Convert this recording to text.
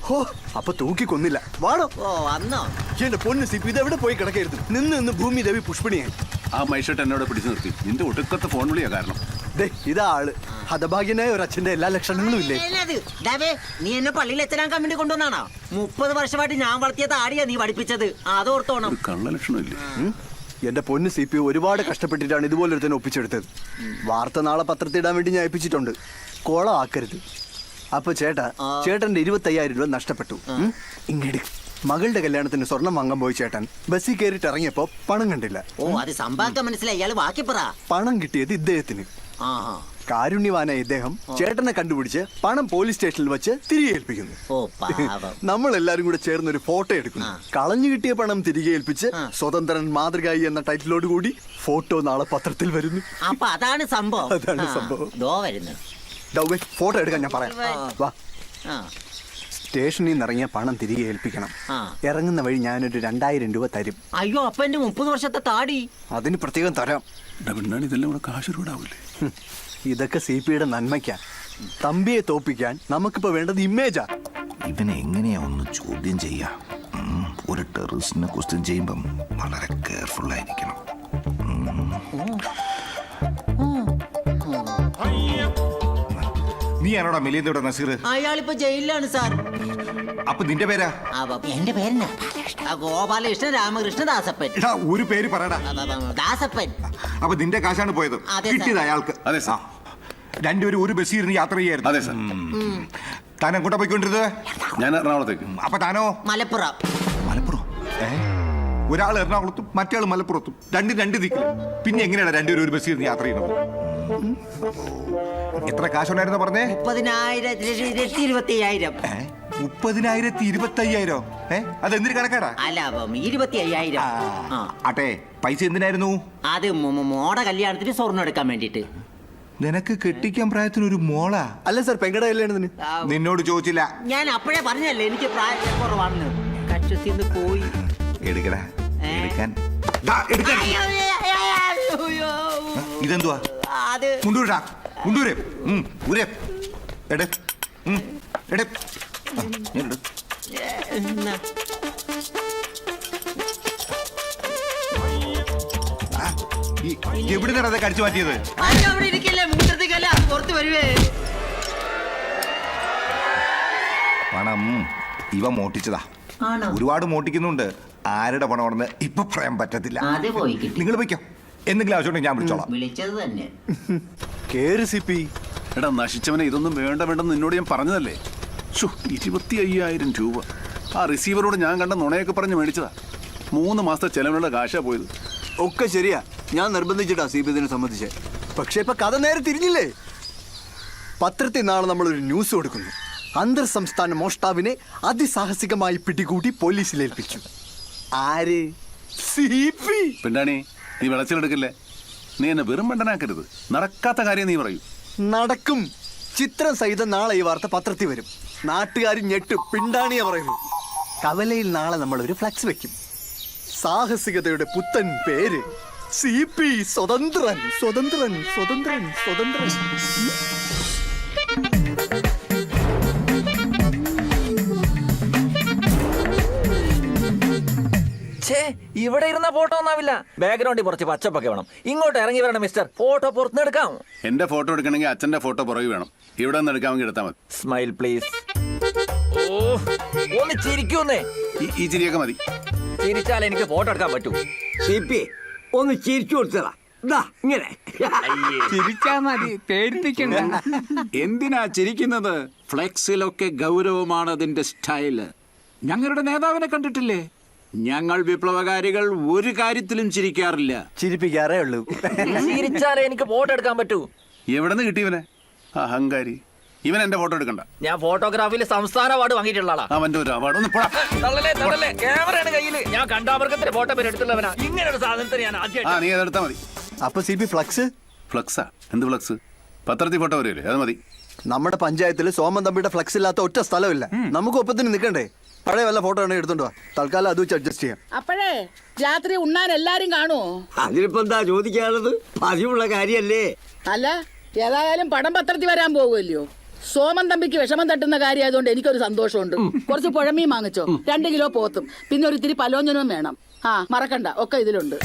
ഹോ, അപ്പൊ തൂക്കി കൊന്നില്ല. വാടോ. ഓ വന്നോ? എന്റെ പൊന്ന് സിപി, ഇതെവിടെ പോയി കിടക്കരുത്. നിന്ന് ഭൂമി ദേവി പുഷ്പണിയായി. ആ മൈഷട്ട് എന്നോട് പിടിച്ചു നിർത്തി. നിന്റെ ഒടുക്കത്തെ ഫോൺ വിളിയാ കാരണം. ഇതാ ആള്. ഹതഭാഗ്യനായ ഒരു അച്ഛന്റെ എല്ലാ ലക്ഷണങ്ങളും ഇല്ലേ? നീ എന്നെ പള്ളിയിൽ എത്തനാൻ കമ്മിറ്റി കൊണ്ടുവന്നാണോ? 30 വർഷമായിട്ട് ഞാൻ വളർത്തിയ താടിയാ നീ പഠിപ്പിച്ചത്. അതോർത്തോണം. കള്ള ലക്ഷണമില്ലേ? എന്റെ പൊന്ന് സിപി, ഒരുപാട് കഷ്ടപ്പെട്ടിട്ടാണ് ഇതുപോലൊരുത്തന്നെ ഒപ്പിച്ചെടുത്തത്. വാർത്ത നാളെ പത്രത്തിടാൻ വേണ്ടി ഞാൻ ഏൽപ്പിച്ചിട്ടുണ്ട്. കോളം ആക്കരുത്. അപ്പൊ ചേട്ടന്റെ 25,000 രൂപ നഷ്ടപ്പെട്ടു. ഇങ്ങോട്ട് മകളുടെ കല്യാണത്തിന് സ്വർണം വാങ്ങാൻ പോയി ചേട്ടൻ ബസ്സിൽ കയറിയിട്ട് ഇറങ്ങിയപ്പോ പണം കണ്ടില്ല. ഓ, അത് സംഭവം മനസ്സിലായി. ഇയാള് ബാക്കി പറ. പണം കിട്ടിയത് ഇദ്ദേഹത്തിന്. കാരുണ്യവാനായ ഇദ്ദേഹം ചേട്ടനെ കണ്ടുപിടിച്ച് പണം പോലീസ് സ്റ്റേഷനിൽ വെച്ച് തിരികെ ഏൽപ്പിക്കുന്നു. നമ്മൾ എല്ലാരും കൂടെ ചേർന്ന് ഒരു ഫോട്ടോ എടുക്കുന്നു. കളഞ്ഞു കിട്ടിയ പണം തിരികെ ഏൽപ്പിച്ച് സ്വതന്ത്രൻ മാതൃകായി എന്ന ടൈറ്റിലോട് കൂടി ഫോട്ടോ നാളെ പത്രത്തിൽ വരുന്നു. അപ്പൊ അതാണ് സംഭവം. ഫോട്ടോ എടുക്കാൻ ഞാൻ പറയാം. വാ. സ്റ്റേഷനിൽ നിന്ന് ഇറങ്ങിയ പണം തിരികെ ഏൽപ്പിക്കണം. ഇറങ്ങുന്ന വഴി ഞാനൊരു 2,000 രൂപ തരും. അയ്യോ, അപ്പൊ എന്റെ 30 വർഷത്തെ താടി അതിന് പ്രത്യേകം തരാം. ഇതൊക്കെ CPയുടെ നന്മയ്ക്കാ. തമ്പിയെ തോപ്പിക്കാൻ നമുക്കിപ്പോ വേണ്ടത് ഇമേജാ. ഇവനെ എങ്ങനെയാ ഒന്ന് ചോദ്യം ചെയ്യാ? ഒരു ടെററിസ്റ്റിനെ ക്വസ്റ്റ്യൻ ചെയ്യുമ്പം വളരെ കെയർഫുൾ ആയിരിക്കണം. നീ ആണോടാ മിലിയന്തോടെ നസീർ? അയാളിപ്പോ ജയിലിലാണ് സാർ. അപ്പൊ നിന്റെ പേരാ? എന്റെ പേരെന്നാ? ഗോപാലകൃഷ്ണൻ രാമകൃഷ്ണ ദാസപ്പൻ. ഒരു പേര് പറയടാ. ദാസപ്പൻ. അപ്പൊ നിന്റെ കാശാണ് പോയത്? കിട്ടിയത് അയാൾക്ക്? അതെ സാർ. രണ്ടുപേരും ഒരു ബസ്സിൽ ഇരുന്ന് യാത്ര ചെയ്യായിരുന്നു. അതെ സാർ. താൻ എങ്ങോട്ടാ പോയിക്കൊണ്ടിരുന്നത്? ഞാൻ എറണാകുളത്തേക്ക്. അപ്പൊ താനോ? മലപ്പുറം. മലപ്പുറം? ഒരാൾ എറണാകുളത്തും മറ്റേ മലപ്പുറത്തും. രണ്ട് ദിക്കിൽ. പിന്നെ എങ്ങനെയാണ് രണ്ടുപേരും ഒരു ബസ്സിൽ ഇരുന്ന് യാത്ര ചെയ്യുന്നത്? എത്ര കാശുണ്ടായിരുന്നു പറഞ്ഞേ? 30,025. 30,025? അതെന്തിനു കണക്കാടാ? അല്ല, 25,000. ആട്ടെ, പൈസ എന്തിനായിരുന്നു? അത് മോടെ കല്യാണത്തിന് സ്വർണ്ണം എടുക്കാൻ വേണ്ടിട്ട്. നിനക്ക് കെട്ടിക്കാൻ പ്രായത്തിന് ഒരു മോളാ? അല്ല സാർ, പെങ്കട കല്യാണത്തിന്. നിന്നോട് ചോദിച്ചില്ല. ഞാൻ അപ്പോഴേ പറഞ്ഞല്ലേ എനിക്ക് പ്രായക്കുറവാണെന്ന്. കച്ചത്തിന്ന് പോയി എടുക്കടാ. എടുക്കാൻ ഇതെന്തുവാ? മുണ്ടൂരാ, മുണ്ടൂരെ. ഊരെ എടേ. എടേ. എവിടെ നിന്നാണ് അതൊക്കെ അടിച്ചു മാറ്റിയത്? പണം ഇവ മോട്ടിച്ചതാ. ഒരുപാട് മോട്ടിക്കുന്നുണ്ട്. ആരുടെ പണമാണെന്ന് ഇപ്പൊ പറയാൻ പറ്റത്തില്ല. നിങ്ങൾ വയ്ക്കോ. എന്തെങ്കിലും ആവശ്യമുണ്ടെങ്കിൽ ഞാൻ വിളിച്ചോളാം. വിളിച്ചത് തന്നെ. കേറി സിപി. എടാ നശിച്ചവനെ, ഇതൊന്നും വേണ്ടെന്ന് നിന്നോട് ഞാൻ പറഞ്ഞതല്ലേ. 25,000 രൂപ ആ റിസീവറോട് ഞാൻ കണ്ട നുണയൊക്കെ പറഞ്ഞ് മേടിച്ചതാ. 3 മാസത്തെ ചെലവിനുള്ള കാശാ പോയത്. ഒക്കെ ശരിയാ, ഞാൻ നിർബന്ധിച്ചിട്ടാ CP ഇതിനെ സംബന്ധിച്ച്. പക്ഷെ ഇപ്പൊ കഥ നേരെ തിരിഞ്ഞില്ലേ? പത്രത്തിൽ നാളെ നമ്മളൊരു ന്യൂസ് കൊടുക്കുന്നു. അന്തർ സംസ്ഥാന മോഷ്ടാവിനെ അതിസാഹസികമായി പിടികൂടി പോലീസിലേൽപ്പിച്ചു. ആര്? CP. പെണ്ണാണി, നീ വിളച്ചിലെടുക്കില്ലേ? നീ എന്നെ വെറും പെണ്ണനാക്കരുത്. നടക്കാത്ത കാര്യം നീ പറയൂ. നടക്കും. ചിത്രം സഹിതം നാളെ ഈ വാർത്ത പത്രത്തിൽ വരും. നാട്ടുകാർ ഞെട്ടും. പിണ്ടാണിയാ പറയുന്നു. കവലയിൽ നാളെ നമ്മൾ ഒരു ഫ്ലക്സ് വെക്കും. സാഹസികതയുടെ പുത്തൻ പേര് CP. സ്വതന്ത്രൻ, സ്വതന്ത്രൻ, സ്വതന്ത്രൻ, സ്വതന്ത്രൻ. ഇവിടെ ഇരുന്ന ഫോട്ടോ ഒന്നാവില്ല. ബാക്ക്ഗ്രൗണ്ടിൽ കുറച്ച് പച്ചപ്പൊക്കെ വേണം. ഇങ്ങോട്ട് ഇറങ്ങി വരണം മിസ്റ്റർ. ഫോട്ടോ പുറത്തുനിന്ന് എടുക്കാം. എന്റെ ഫോട്ടോ എടുക്കണമെങ്കിൽ അച്ഛന്റെ ഫോട്ടോ പുറകെ വേണം. ഇവിടെ നിന്ന് എടുക്കാമെങ്കിൽ എടുത്താൽ മതി. Smile please. ഒന്ന് ചിരിക്കൂന്നേ. ഈ ചിരിയൊക്കെ മതി. ചിരിച്ചാൽ എനിക്ക് ഫോട്ടോ എടുക്കാൻ പറ്റൂ. CP ഒന്ന് ചിരിച്ചു കൊടുത്തതാ. ഇങ്ങനെ ചിരിച്ചാ മതി, പേടിപ്പിക്കണ്ട. എന്തിനാ ചിരിക്കുന്നത്? ഫ്ലെക്സിലൊക്കെ ഗൗരവമാണ് അതിന്റെ സ്റ്റൈല്. ഞങ്ങളുടെ നേതാവിനെ കണ്ടിട്ടില്ലേ? ഞങ്ങൾ വിപ്ലവകാരികൾ ഒരു കാര്യത്തിലും ചിരിക്കാറില്ല. ചിരിപ്പിക്കാറേ ഉള്ളൂ. ചിരിച്ചാലേ എനിക്ക് ഫോട്ടോ എടുക്കാൻ പറ്റൂ. എവിടെ നിന്ന് കിട്ടിയവനെ? അഹങ്കാരി. ഇവൻ എന്റെ ഫോട്ടോ എടുക്കണ്ട. ഞാൻ ഫോട്ടോഗ്രാഫിയിൽ സംസ്ഥാന അവാർഡ് വാങ്ങിയിട്ടുള്ള ആളാ. അവന്റെ ഒരു അവാർഡ് ഒന്ന് ക്യാമറയാണ് കയ്യില്. ഞാൻ കണ്ടാമൃഗത്തിന്റെ ഫോട്ടോ പേര് എടുത്തുള്ളവനാ. ഇങ്ങനെ ഒരു സാധനത്തിന് ഞാൻ ആദ്യം. നീ അതെടുത്താ മതി. അപ്പൊ CP ഫ്ലക്സ്? ഫ്ലക്സാ? എന്ത് ഫ്ലക്സ്? പത്രത്തിൽ ഫോട്ടോ വരില്ലേ? അത് മതി. നമ്മുടെ പഞ്ചായത്തിൽ സോമൻ തമ്പിയുടെ ഫ്ലക്സ് ഇല്ലാത്ത ഒറ്റ സ്ഥലമില്ല. നമുക്ക് ഒപ്പത്തിന് നിൽക്കണ്ടേ? പഴയ വല്ല ഫോട്ടോ ആണെങ്കിൽ എടുത്തോണ്ട് വാ. തൽക്കാലം അത് വെച്ച് അഡ്ജസ്റ്റ് ചെയ്യാം. അപ്പോഴേ രാത്രി ഉണ്ണാൻ എല്ലാരും കാണുമോ? അതിനിപ്പോ എന്താ ചോദിക്കാനുള്ളത്? പതിവുള്ള കാര്യല്ലേ. അല്ല, ഏതായാലും പടം പത്രത്തിൽ വരാൻ പോകുമല്ലോ. സോമൻ തമ്പിക്ക് വിഷമം തട്ടുന്ന കാര്യമായതുകൊണ്ട് എനിക്കൊരു സന്തോഷമുണ്ട്. കുറച്ച് പുഴമീൻ വാങ്ങിച്ചോ, 2 കിലോ പോത്തും, പിന്നെ ഒരു ഇത്തിരി പലോഞ്ഞനും വേണം. മറക്കണ്ട, ഒക്കെ ഇതിലുണ്ട്.